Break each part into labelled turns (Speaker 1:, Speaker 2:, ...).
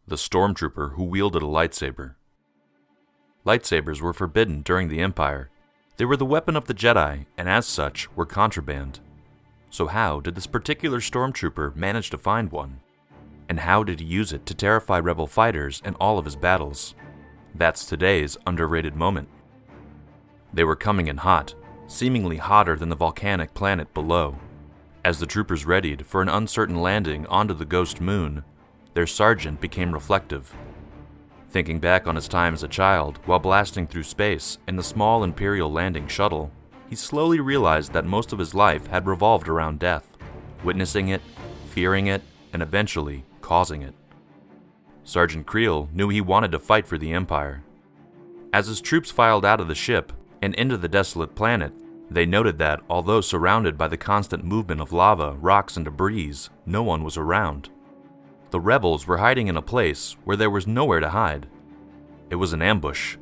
Speaker 1: the Stormtrooper who wielded a lightsaber. Lightsabers were forbidden during the Empire. They were the weapon of the Jedi, and as such, were contraband. So how did this particular Stormtrooper manage to find one? And how did he use it to terrify rebel fighters in all of his battles? That's today's underrated moment. They were coming in hot, seemingly hotter than the volcanic planet below. As the troopers readied for an uncertain landing onto the ghost moon, their sergeant became reflective. Thinking back on his time as a child while blasting through space in the small Imperial landing shuttle, he slowly realized that most of his life had revolved around death, witnessing it, fearing it, and eventually causing it. Sergeant Creel knew he wanted to fight for the Empire. As his troops filed out of the ship and into the desolate planet, they noted that, although surrounded by the constant movement of lava, rocks, and debris, no one was around. The rebels were hiding in a place where there was nowhere to hide. It was an ambush.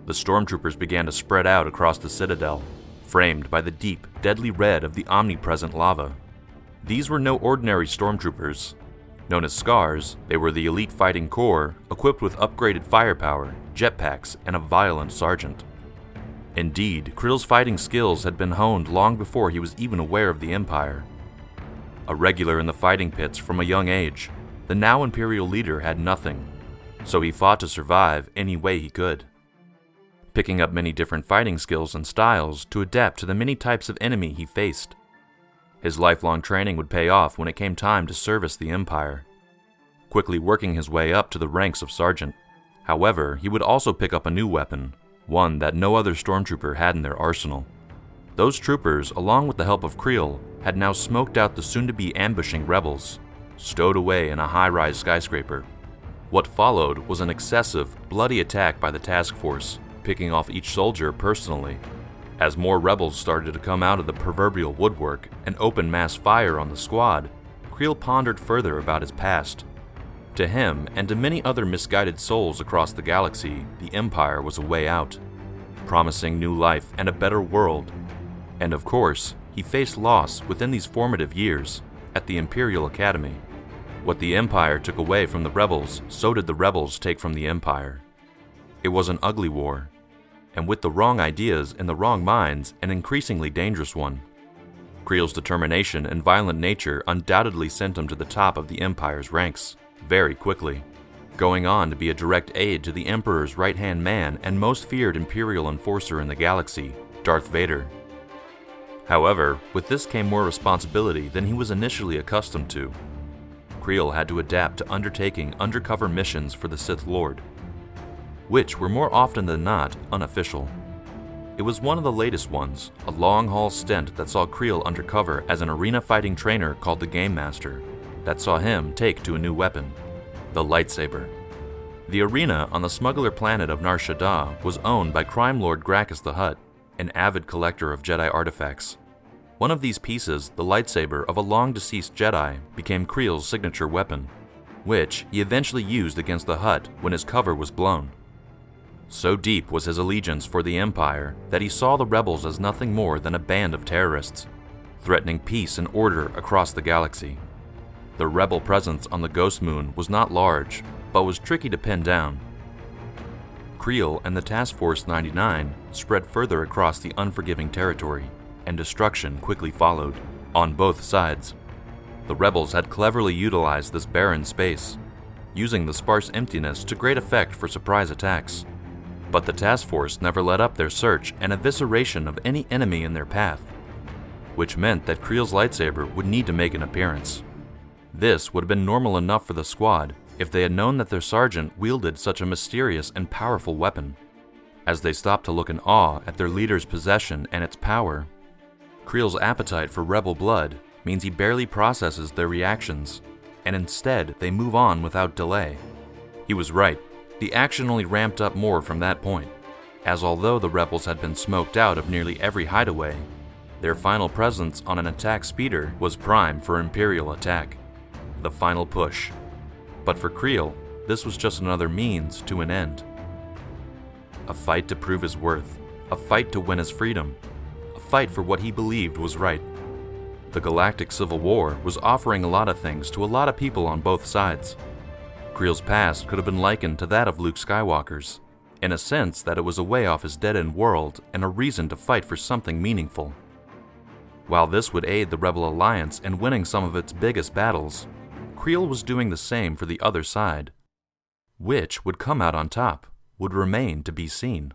Speaker 1: The stormtroopers began to spread out across the citadel, framed by the deep, deadly red of the omnipresent lava. These were no ordinary stormtroopers. Known as Scars, they were the elite fighting corps, equipped with upgraded firepower, jetpacks, and a violent sergeant. Indeed, Creel's fighting skills had been honed long before he was even aware of the Empire. A regular in the fighting pits from a young age, the now Imperial leader had nothing, so he fought to survive any way he could, picking up many different fighting skills and styles to adapt to the many types of enemy he faced. His lifelong training would pay off when it came time to service the Empire, quickly working his way up to the ranks of sergeant. However, he would also pick up a new weapon, one that no other stormtrooper had in their arsenal. Those troopers, along with the help of Creel, had now smoked out the soon-to-be ambushing rebels, stowed away in a high-rise skyscraper. What followed was an excessive, bloody attack by the task force, picking off each soldier personally. As more rebels started to come out of the proverbial woodwork and open mass fire on the squad, Creel pondered further about his past. To him, and to many other misguided souls across the galaxy, the Empire was a way out, promising new life and a better world. And of course, he faced loss within these formative years at the Imperial Academy. What the Empire took away from the rebels, so did the rebels take from the Empire. It was an ugly war, and with the wrong ideas in the wrong minds, an increasingly dangerous one. Creel's determination and violent nature undoubtedly sent him to the top of the Empire's ranks very quickly, going on to be a direct aide to the Emperor's right-hand man and most feared Imperial enforcer in the galaxy, Darth Vader. However, with this came more responsibility than he was initially accustomed to. Creel had to adapt to undertaking undercover missions for the Sith Lord, which were more often than not unofficial. It was one of the latest ones, a long-haul stint that saw Creel undercover as an arena fighting trainer called the Game Master, that saw him take to a new weapon, the lightsaber. The arena on the smuggler planet of Nar Shaddaa was owned by crime lord Gracchus the Hutt, an avid collector of Jedi artifacts. One of these pieces, the lightsaber of a long-deceased Jedi, became Creel's signature weapon, which he eventually used against the Hutt when his cover was blown. So deep was his allegiance for the Empire that he saw the rebels as nothing more than a band of terrorists, threatening peace and order across the galaxy. The rebel presence on the Ghost Moon was not large, but was tricky to pin down. Creel and the Task Force 99 spread further across the unforgiving territory, and destruction quickly followed, on both sides. The rebels had cleverly utilized this barren space, using the sparse emptiness to great effect for surprise attacks. But the task force never let up their search and evisceration of any enemy in their path, which meant that Creel's lightsaber would need to make an appearance. This would have been normal enough for the squad if they had known that their sergeant wielded such a mysterious and powerful weapon. As they stopped to look in awe at their leader's possession and its power, Creel's appetite for rebel blood means he barely processes their reactions, and instead they move on without delay. He was right. The action only ramped up more from that point, as although the rebels had been smoked out of nearly every hideaway, their final presence on an attack speeder was prime for Imperial attack, the final push. But for Creel, this was just another means to an end. A fight to prove his worth, a fight to win his freedom, a fight for what he believed was right. The Galactic Civil War was offering a lot of things to a lot of people on both sides. Creel's past could have been likened to that of Luke Skywalker's, in a sense that it was a way off his dead-end world and a reason to fight for something meaningful. While this would aid the Rebel Alliance in winning some of its biggest battles, Creel was doing the same for the other side. Which would come out on top would remain to be seen.